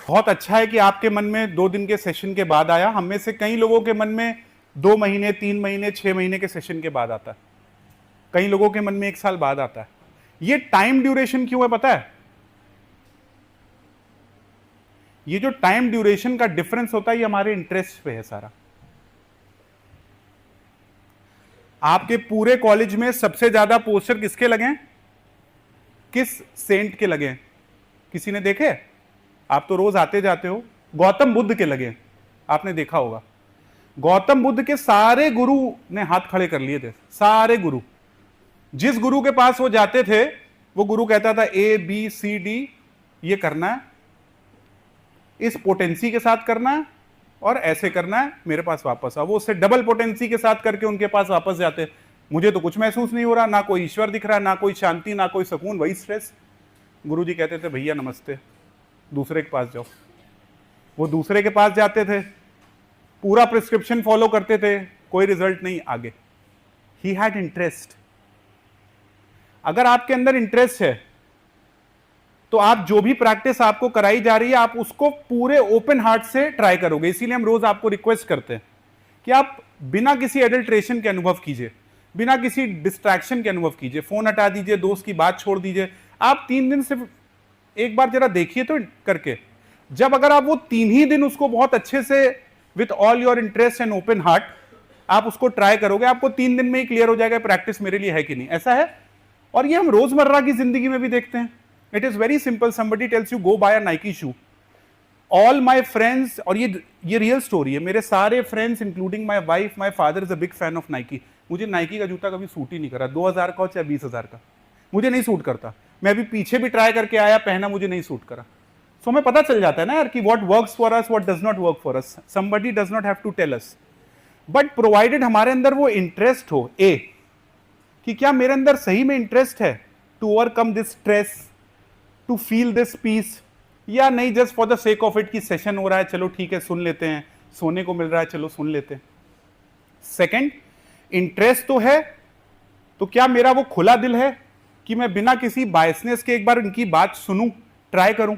बहुत अच्छा है कि आपके मन में 2 दिन के सेशन के बाद आया। हम में से कई लोगों के मन में 2 महीने, 3 महीने, 6 महीने के सेशन के बाद आता है। कई लोगों के मन में 1 साल बाद आता है। ये टाइम ड्यूरेशन क्यों है पता है? ये जो टाइम ड्यूरेशन का डिफरेंस होता है ये हमारे इंटरेस्ट पे है सारा। आपके पूरे कॉलेज में सबसे ज्यादा पोस्टर किसके लगे? किस सेंट के लगे? किसी ने देखे? आप तो रोज आते जाते हो। गौतम बुद्ध के लगे, आपने देखा होगा। गौतम बुद्ध के सारे गुरु ने हाथ खड़े कर लिए थे, सारे गुरु। जिस गुरु के पास वो जाते थे वो गुरु कहता था ABCD ये करना है, इस पोटेंसी के साथ करना है और ऐसे करना है, मेरे पास वापस आओ। वो उससे डबल पोटेंसी के साथ करके उनके पास वापस जाते। मुझे तो कुछ महसूस नहीं हो रहा, ना कोई ईश्वर दिख रहा, ना कोई शांति, ना कोई सुकून, वही स्ट्रेस। गुरुजी कहते थे भैया नमस्ते, दूसरे के पास जाओ। वो दूसरे के पास जाते थे, पूरा प्रिस्क्रिप्शन फॉलो करते थे, कोई रिजल्ट नहीं, आगे। He had interest. अगर आपके अंदर इंटरेस्ट है तो आप जो भी प्रैक्टिस आपको कराई जा रही है आप उसको पूरे ओपन हार्ट से ट्राई करोगे। इसीलिए हम रोज आपको रिक्वेस्ट करते हैं कि आप बिना किसी एडल्ट्रेशन के अनुभव कीजिए, बिना किसी डिस्ट्रैक्शन के अनुभव कीजिए। फोन हटा दीजिए, दोस्त की बात छोड़ दीजिए। आप 3 दिन सिर्फ एक बार जरा देखिए तो करके। जब अगर आप वो 3 ही दिन उसको बहुत अच्छे से with all your interest and open heart आप उसको ट्राई करोगे, आपको 3 दिन में ही क्लियर हो जाएगा प्रैक्टिस मेरे लिए है कि नहीं। ऐसा है, और ये हम रोजमर्रा की जिंदगी में भी देखते हैं। It is very simple, somebody tells you go buy a Nike shoe. All my friends, और ये रियल स्टोरी है, मेरे सारे friends including my wife, my father is a big fan of Nike. मुझे नाइकी का जूता कभी सूट ही नहीं करा, 2000 का हो चाहे 20,000 का, मुझे नहीं सूट करता। मैं अभी पीछे भी ट्राई करके आया, पहना, मुझे नहीं सूट करा। सो हमें पता चल जाता है ना यार कि what works for us, what does not work for us. Somebody does not have to tell us, but provided हमारे अंदर वो इंटरेस्ट हो, कि क्या मेरे अंदर सही में इंटरेस्ट है to overcome this stress, to feel this peace, या नहीं just for the sake of it कि सेशन हो रहा है चलो ठीक है सुन लेते हैं, सोने को मिल रहा है चलो सुन लेते हैं। सेकंड, इंटरेस्ट तो है, तो क्या मेरा वो खुला दिल है कि मैं बिना किसी बायसनेस के एक बार उनकी बात सुनूं, ट्राई करूं।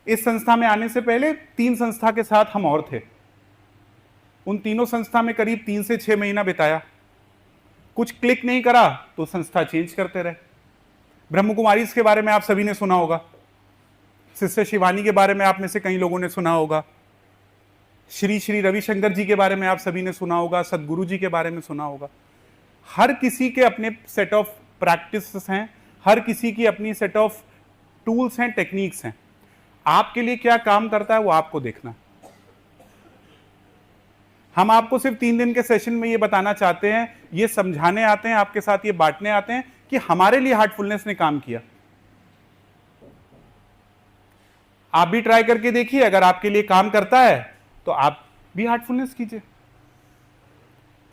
इस संस्था में आने से पहले 3 संस्था के साथ हम और थे। उन तीनों संस्था में करीब 3 से 6 महीना बिताया। कुछ क्लिक नहीं करा तो संस्था चेंज करते रहे। ब्रह्म कुमारी के बारे में आप सभी ने सुना होगा, सिस्टर शिवानी के बारे में आप में से कई लोगों ने सुना होगा, श्री श्री रविशंकर जी के बारे में आप सभी ने सुना होगा, सदगुरु जी के बारे में सुना होगा। हर किसी के अपने सेट ऑफ प्रैक्टिस हैं, हर किसी की अपनी सेट ऑफ टूल्स हैं, टेक्निक्स हैं। आपके लिए क्या काम करता है वो आपको देखना। हम आपको सिर्फ 3 दिन के सेशन में ये बताना चाहते हैं, ये समझाने आते हैं, आपके साथ ये बांटने आते हैं कि हमारे लिए हार्टफुलनेस ने काम किया। आप भी ट्राई करके देखिए, अगर आपके लिए काम करता है तो आप भी हार्टफुलनेस कीजिए।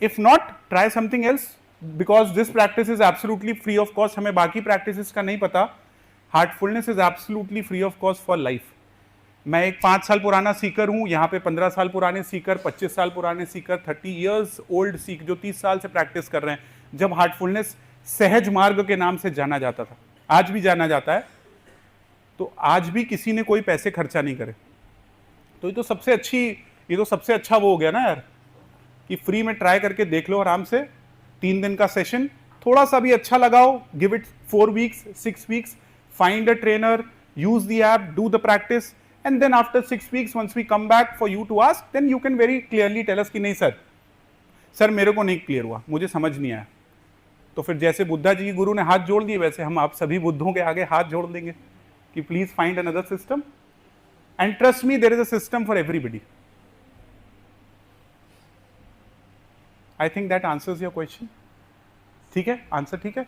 If not, try something else, because this practice is absolutely free of cost. हमें बाकी प्रैक्टिसेस का नहीं पता, Heartfulness is absolutely free of cost for life. मैं एक 5 साल पुराना सीकर हूं, यहाँ पे 15 साल पुराने सीकर, 25 साल पुराने सीकर, 30 इयर्स ओल्ड सीख जो 30 साल से प्रैक्टिस कर रहे हैं। जब हार्टफुलनेस सहज मार्ग के नाम से जाना जाता था, आज भी जाना जाता है, तो आज भी किसी ने कोई पैसे खर्चा नहीं करे। तो ये तो सबसे अच्छा वो हो गया ना यार, कि फ्री में ट्राई करके देख लो आराम से। 3 दिन का सेशन, थोड़ा सा भी अच्छा लगाओ, give it 4 weeks, 6 weeks, find a trainer, use the app, do the practice, and then after 6 weeks once we come back for you to ask, then you can very clearly tell us कि नहीं sir मेरे को नहीं clear हुआ, मुझे समझ नहीं आया। तो फिर जैसे बुद्धा जी की गुरु ने हाथ जोड़ दिए, वैसे हम आप सभी बुद्धों के आगे हाथ जोड़ देंगे कि please find another system, and trust me there is a system for everybody. I think that answers your question. ठीक है, आंसर ठीक है।